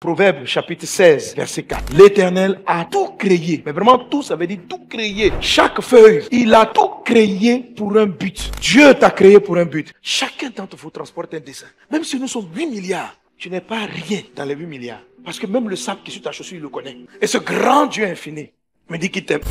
Proverbe chapitre 16, verset 4. L'Éternel a tout créé. Mais vraiment tout, ça veut dire tout créé. Chaque feuille, il a tout créé pour un but. Dieu t'a créé pour un but. Chacun d'entre vous transporte un dessein. Même si nous sommes 8 milliards, tu n'es pas rien dans les 8 milliards. Parce que même le sable qui est sur ta chaussure, il le connaît. Et ce grand Dieu infini me dit qu'il t'aime.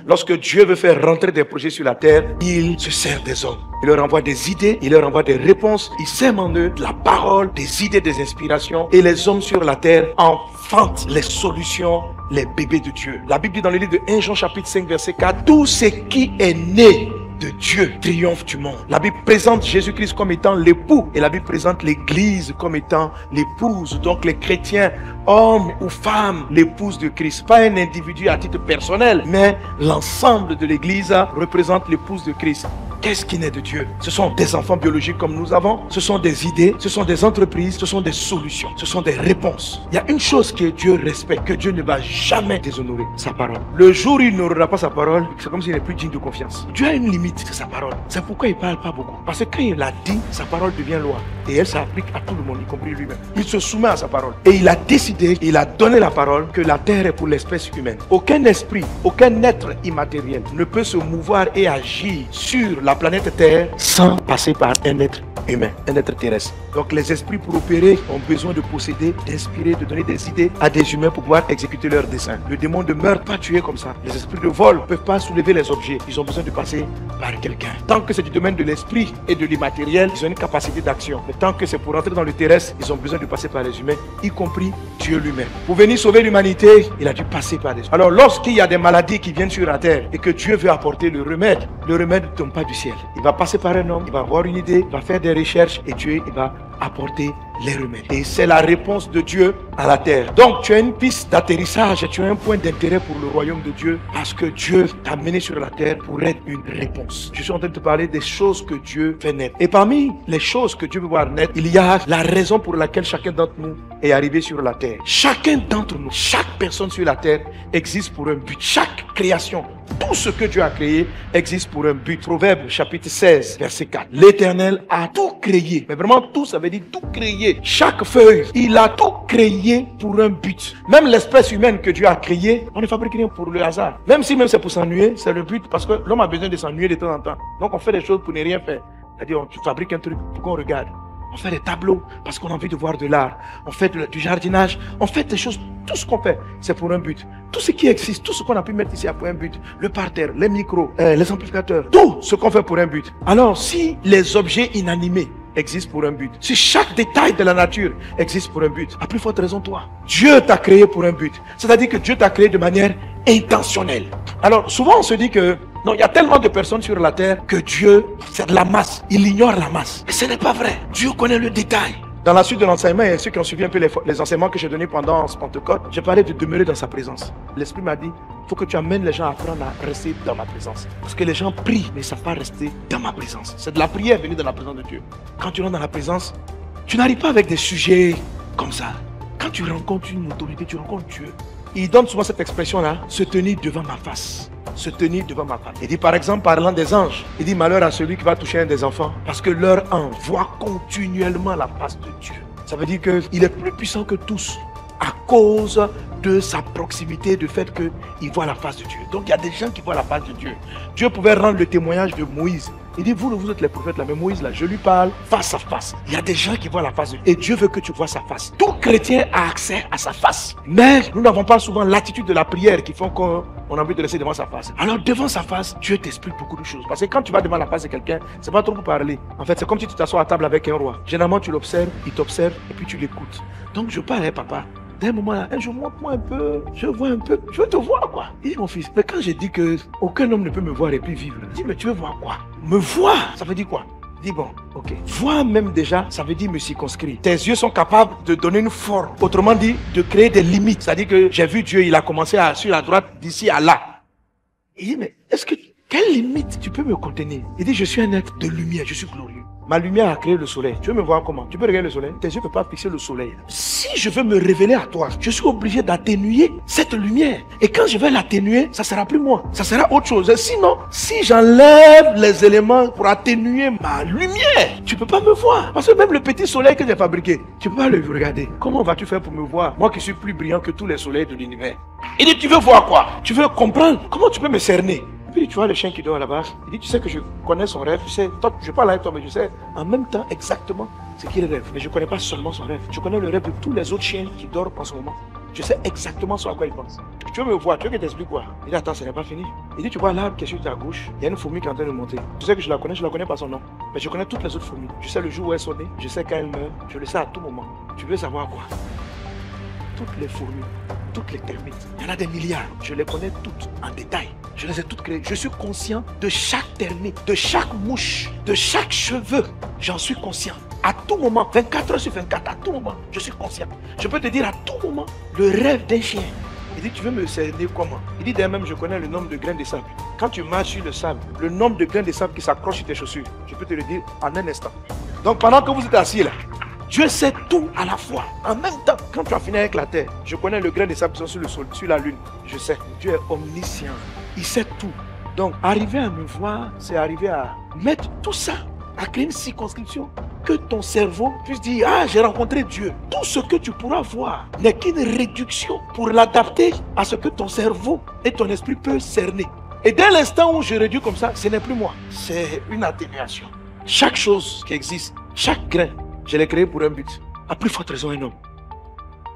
Lorsque Dieu veut faire rentrer des projets sur la terre, il se sert des hommes. Il leur envoie des idées, il leur envoie des réponses. Il sème en eux la parole, des idées, des inspirations. Et les hommes sur la terre enfantent les solutions, les bébés de Dieu. La Bible dit dans le livre de 1 Jean chapitre 5 verset 4, tout ce qui est né de Dieu triomphe du monde. La Bible présente Jésus-Christ comme étant l'époux et la Bible présente l'Église comme étant l'épouse. Donc les chrétiens, hommes ou femmes, l'épouse de Christ. Pas un individu à titre personnel, mais l'ensemble de l'Église représente l'épouse de Christ. Qu'est-ce qui naît de Dieu? Ce sont des enfants biologiques comme nous avons, ce sont des idées, ce sont des entreprises, ce sont des solutions, ce sont des réponses. Il y a une chose que Dieu respecte, que Dieu ne va jamais déshonorer, sa parole. Le jour où il n'aura pas sa parole, c'est comme s'il n'est plus digne de confiance. Dieu a une limite, c'est sa parole. C'est pourquoi il ne parle pas beaucoup. Parce que quand il l'a dit, sa parole devient loi. Et elle s'applique à tout le monde, y compris lui-même. Il se soumet à sa parole. Et il a décidé, il a donné la parole que la terre est pour l'espèce humaine. Aucun esprit, aucun être immatériel ne peut se mouvoir et agir sur la planète Terre sans passer par un être humain, un être terrestre. Donc les esprits pour opérer ont besoin de posséder, d'inspirer, de donner des idées à des humains pour pouvoir exécuter leurs desseins. Le démon ne meurt pas tué comme ça. Les esprits de vol ne peuvent pas soulever les objets. Ils ont besoin de passer par quelqu'un. Tant que c'est du domaine de l'esprit et de l'immatériel, ils ont une capacité d'action. Mais tant que c'est pour entrer dans le terrestre, ils ont besoin de passer par les humains, y compris Dieu lui-même. Pour venir sauver l'humanité, il a dû passer par les humains. Alors lorsqu'il y a des maladies qui viennent sur la terre et que Dieu veut apporter le remède ne tombe pas du ciel. Il va passer par un homme, il va avoir une idée, il va faire des recherches et Dieu il va apporter les remèdes. Et c'est la réponse de Dieu à la terre. Donc tu as une piste d'atterrissage et tu as un point d'intérêt pour le royaume de Dieu parce que Dieu t'a mené sur la terre pour être une réponse. Je suis en train de te parler des choses que Dieu fait naître. Et parmi les choses que Dieu veut voir naître, il y a la raison pour laquelle chacun d'entre nous est arrivé sur la terre. Chacun d'entre nous, chaque personne sur la terre existe pour un but. Chaque création, tout ce que Dieu a créé existe pour un but. Proverbe chapitre 16 verset 4. L'Éternel a tout créé. Mais vraiment tout, ça veut dire tout créé. Chaque feuille, il a tout créé pour un but. Même l'espèce humaine que Dieu a créée, on ne fabrique rien pour le hasard. Même si c'est pour s'ennuyer, c'est le but parce que l'homme a besoin de s'ennuyer de temps en temps. Donc on fait des choses pour ne rien faire. C'est-à-dire on fabrique un truc pour qu'on regarde. On fait des tableaux parce qu'on a envie de voir de l'art. On fait du jardinage. On fait des choses. Tout ce qu'on fait, c'est pour un but. Tout ce qui existe, tout ce qu'on a pu mettre ici a pour un but. Le parterre, les micros, les amplificateurs. Tout ce qu'on fait pour un but. Alors, si les objets inanimés existent pour un but, si chaque détail de la nature existe pour un but, à plus forte raison toi. Dieu t'a créé pour un but. C'est-à-dire que Dieu t'a créé de manière intentionnelle. Alors, souvent on se dit que non, il y a tellement de personnes sur la terre que Dieu, c'est de la masse. Il ignore la masse. Et ce n'est pas vrai. Dieu connaît le détail. Dans la suite de l'enseignement, et ceux qui ont suivi un peu les enseignements que j'ai donnés pendant ce Pentecôte, j'ai parlé de demeurer dans sa présence. L'Esprit m'a dit, il faut que tu amènes les gens à apprendre à rester dans ma présence. Parce que les gens prient, mais ils ne savent pas rester dans ma présence. C'est de la prière venue dans la présence de Dieu. Quand tu rentres dans la présence, tu n'arrives pas avec des sujets comme ça. Quand tu rencontres une autorité, tu rencontres Dieu. Il donne souvent cette expression-là, se tenir devant ma face. Se tenir devant ma face. Il dit par exemple, parlant des anges, il dit malheur à celui qui va toucher un des enfants, parce que leur ange voit continuellement la face de Dieu. Ça veut dire qu'il est plus puissant que tous à cause de sa proximité, du fait qu'il voit la face de Dieu. Donc il y a des gens qui voient la face de Dieu. Dieu pouvait rendre le témoignage de Moïse. Il dit, vous êtes les prophètes là, mais Moïse là, je lui parle face à face. Il y a des gens qui voient la face de Dieu. Et Dieu veut que tu vois sa face. Tout chrétien a accès à sa face. Mais nous n'avons pas souvent l'attitude de la prière qui font qu'on a envie de rester devant sa face. Alors devant sa face, Dieu t'explique beaucoup de choses. Parce que quand tu vas devant la face de quelqu'un, c'est pas trop pour parler. En fait, c'est comme si tu t'assois à table avec un roi. Généralement, tu l'observes, il t'observe et puis tu l'écoutes. Donc je parle, papa. D'un moment là, je montre-moi un peu, je vois un peu, je veux te voir quoi. Il dit mon fils, mais quand j'ai dit que aucun homme ne peut me voir et puis vivre, il dit mais tu veux voir quoi? Me voir, ça veut dire quoi? Il dit bon, ok. Voir même déjà, ça veut dire me circonscrire. Tes yeux sont capables de donner une forme. Autrement dit, de créer des limites. C'est-à-dire que j'ai vu Dieu, il a commencé sur la droite d'ici à là. Il dit mais est-ce que, quelle limite tu peux me contenir? Il dit je suis un être de lumière, je suis glorieux. Ma lumière a créé le soleil. Tu veux me voir comment? Tu peux regarder le soleil? Tes yeux ne peuvent pas fixer le soleil. Si je veux me révéler à toi, je suis obligé d'atténuer cette lumière. Et quand je vais l'atténuer, ça ne sera plus moi. Ça sera autre chose. Sinon, si j'enlève les éléments pour atténuer ma lumière, tu ne peux pas me voir. Parce que même le petit soleil que j'ai fabriqué, tu ne peux pas le regarder. Comment vas-tu faire pour me voir? Moi qui suis plus brillant que tous les soleils de l'univers. Il dit, tu veux voir quoi? Tu veux comprendre? Comment tu peux me cerner? Puis tu vois le chien qui dort là-bas. Il dit, tu sais que je connais son rêve. Tu sais, toi, je parle avec toi, mais je sais en même temps exactement ce qu'il rêve. Mais je ne connais pas seulement son rêve. Je connais le rêve de tous les autres chiens qui dorment en ce moment. Je sais exactement ce à quoi il pense. Tu veux me voir? Tu veux que je t'explique quoi? Il dit, attends, ce n'est pas fini. Il dit, tu vois l'arbre qui est sur ta gauche, il y a une fourmi qui est en train de monter. Tu sais que je la connais pas son nom. Mais je connais toutes les autres fourmis. Je sais le jour où elles sont nées. Je sais quand elles meurent. Je le sais à tout moment. Tu veux savoir quoi? Toutes les fourmis, toutes les termites, il y en a des milliards. Je les connais toutes en détail. Je les ai toutes créées. Je suis conscient de chaque termite, de chaque mouche, de chaque cheveu. J'en suis conscient. À tout moment, 24 heures sur 24, à tout moment, je suis conscient. Je peux te dire à tout moment le rêve d'un chien. Il dit, tu veux me cerner comment? Il dit, d'ailleurs même, je connais le nombre de grains de sable. Quand tu marches sur le sable, le nombre de grains de sable qui s'accrochent sur tes chaussures, je peux te le dire en un instant. Donc pendant que vous êtes assis là, Dieu sait tout à la fois. En même temps, quand tu as fini avec la terre, je connais le grain de sable qui sont sur le sol, sur la lune. Je sais. Dieu est omniscient. Il sait tout. Donc, arriver à me voir, c'est arriver à mettre tout ça, à créer une circonscription. Que ton cerveau puisse dire, ah, j'ai rencontré Dieu. Tout ce que tu pourras voir n'est qu'une réduction pour l'adapter à ce que ton cerveau et ton esprit peuvent cerner. Et dès l'instant où je réduis comme ça, ce n'est plus moi. C'est une atténuation. Chaque chose qui existe, chaque grain, je l'ai créé pour un but. À plus forte raison, un homme.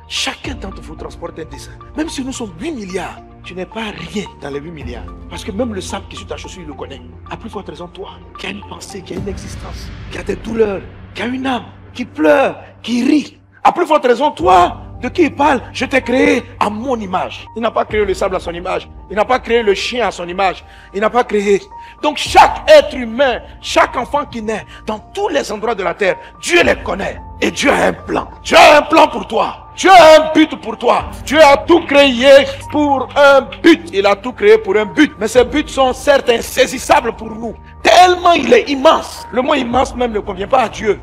Chacun d'entre vous transporte un dessein. Même si nous sommes 8 milliards, tu n'es pas rien dans les 8 milliards. Parce que même le sable qui est sur ta chaussure, il le connaît. À plus forte raison, toi, qui as une pensée, qui a une existence, qui a des douleurs, qui a une âme, qui pleure, qui rit. À plus forte raison, toi, de qui il parle, je t'ai créé à mon image. Il n'a pas créé le sable à son image. Il n'a pas créé le chien à son image. Il n'a pas créé. Donc chaque être humain, chaque enfant qui naît dans tous les endroits de la terre, Dieu les connaît. Et Dieu a un plan. Dieu a un plan pour toi. Dieu a un but pour toi. Dieu a tout créé pour un but. Il a tout créé pour un but. Mais ces buts sont certes insaisissables pour nous. Tellement il est immense. Le mot immense même ne convient pas à Dieu.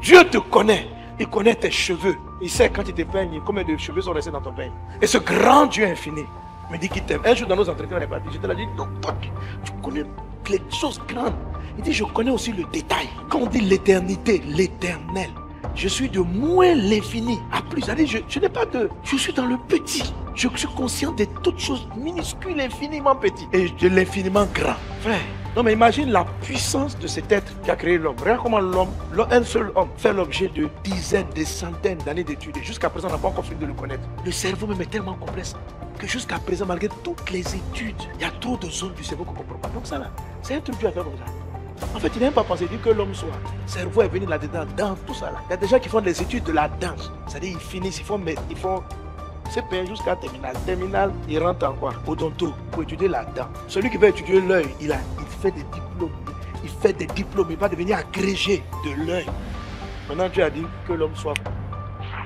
Dieu te connaît. Il connaît tes cheveux. Il sait quand il te peigne, combien de cheveux sont restés dans ton peigne. Et ce grand Dieu infini me dit qu'il t'aime. Un jour dans nos entretiens, on est parti. Je te l'ai dit, non, toi, tu connais les choses grandes. Il dit, je connais aussi le détail. Quand on dit l'éternité, l'éternel, je suis de moins l'infini à plus. C'est-à-dire, je n'ai pas de... Je suis dans le petit. Je suis conscient de toutes choses minuscules, infiniment petites. Et de l'infiniment grand. Frère, non mais imagine la puissance de cet être qui a créé l'homme. Regarde comment l'homme, un seul homme, fait l'objet de dizaines, de centaines d'années d'études. Et jusqu'à présent, on n'a pas encore fini de le connaître. Le cerveau même est tellement complexe que jusqu'à présent, malgré toutes les études, il y a trop de zones du cerveau qu'on ne comprend pas. Donc ça là, c'est un truc Dieu à faire comme ça. En fait, il n'a même pas pensé dire que l'homme soit. Le cerveau est venu là-dedans, dans tout ça là. Il y a des gens qui font des études de la danse. C'est-à-dire, ils finissent, ils font CP jusqu'à terminale. Terminale, ils rentrent en quoi? Odonto, pour étudier la dent. Celui qui veut étudier l'œil, il fait des diplômes. Il fait des diplômes, il va devenir agrégé de l'œil. Maintenant, Dieu a dit que l'homme soit.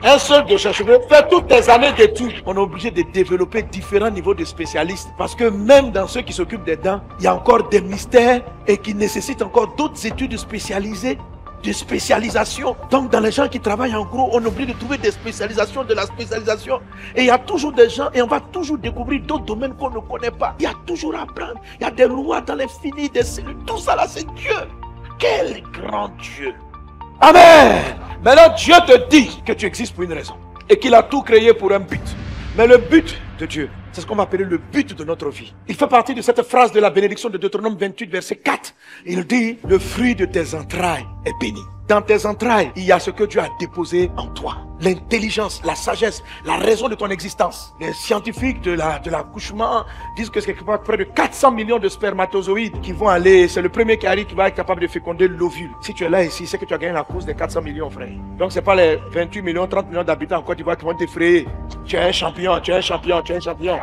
Un seul de ses cheveux fait toutes les années d'études. On est obligé de développer différents niveaux de spécialistes. Parce que même dans ceux qui s'occupent des dents, il y a encore des mystères et qui nécessitent encore d'autres études spécialisées, de spécialisation. Donc dans les gens qui travaillent en gros, on est obligé de trouver des spécialisations de la spécialisation. Et il y a toujours des gens et on va toujours découvrir d'autres domaines qu'on ne connaît pas. Il y a toujours à apprendre. Il y a des lois dans l'infini, des cellules. Tout ça là, c'est Dieu. Quel grand Dieu. Amen. Maintenant, Dieu te dit que tu existes pour une raison. Et qu'il a tout créé pour un but. Mais le but de Dieu, c'est ce qu'on va appeler le but de notre vie. Il fait partie de cette phrase de la bénédiction de Deutéronome 28, verset 4. Il dit, le fruit de tes entrailles est béni. Dans tes entrailles, il y a ce que Dieu a déposé en toi. L'intelligence, la sagesse, la raison de ton existence. Les scientifiques de l'accouchement disent que c'est quelque part près de 400 millions de spermatozoïdes qui vont aller. C'est le premier qui arrive qui va être capable de féconder l'ovule. Si tu es là ici, c'est que tu as gagné la course des 400 millions, frère. Donc c'est pas les 28 millions, 30 millions d'habitants en Côte d'Ivoire qui vont t'effrayer. Tu es un champion, tu es un champion, tu es un champion.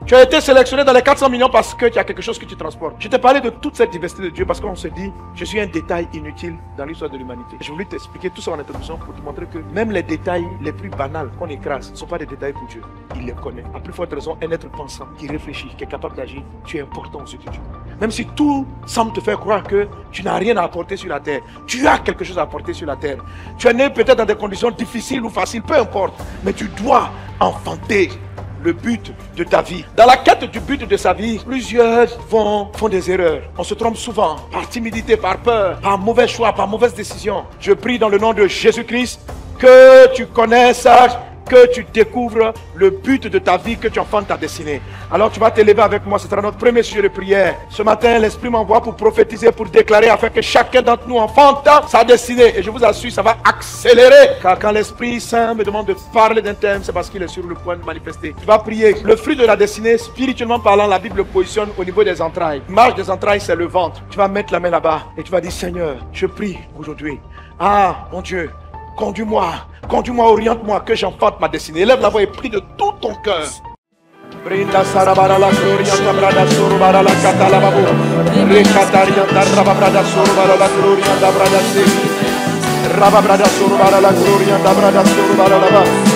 Tu as été sélectionné dans les 400 millions parce que tu as quelque chose que tu transportes. Je t'ai parlé de toute cette diversité de Dieu parce qu'on se dit, je suis un détail inutile dans l'histoire de l'humanité. Je voulais t'expliquer tout ça en introduction pour te montrer que même les détails les plus banals qu'on écrase ne sont pas des détails pour Dieu. Il les connaît. À plus forte raison, un être pensant, qui réfléchit, qui est capable d'agir, tu es important aux yeux de Dieu. Même si tout semble te faire croire que tu n'as rien à apporter sur la terre, tu as quelque chose à apporter sur la terre. Tu es né peut-être dans des conditions difficiles ou faciles, peu importe, mais tu dois enfanter le but de ta vie. Dans la quête du but de sa vie, plusieurs font des erreurs. On se trompe souvent, par timidité, par peur, par mauvais choix, par mauvaise décision. Je prie dans le nom de Jésus-Christ que tu connaisses, que tu découvres le but de ta vie, que tu enfantes ta destinée. Alors tu vas t'élever avec moi, ce sera notre premier sujet de prière. Ce matin, l'Esprit m'envoie pour prophétiser, pour déclarer, afin que chacun d'entre nous enfante sa destinée. Et je vous assure, ça va accélérer. Car quand l'Esprit Saint me demande de parler d'un thème, c'est parce qu'il est sur le point de manifester. Tu vas prier. Le fruit de la destinée, spirituellement parlant, la Bible le positionne au niveau des entrailles. L'image des entrailles, c'est le ventre. Tu vas mettre la main là-bas et tu vas dire, Seigneur, je prie aujourd'hui. Ah, mon Dieu, conduis-moi, oriente-moi, que j'enfante ma destinée. Élève la voix et prie de tout ton cœur. Brinda sarabara la gloria brada sorobara la katala babu. Rekataria daraba brada sorobara la gloria da brada se. Raba brada sorobara la gloria da brada sorobara la.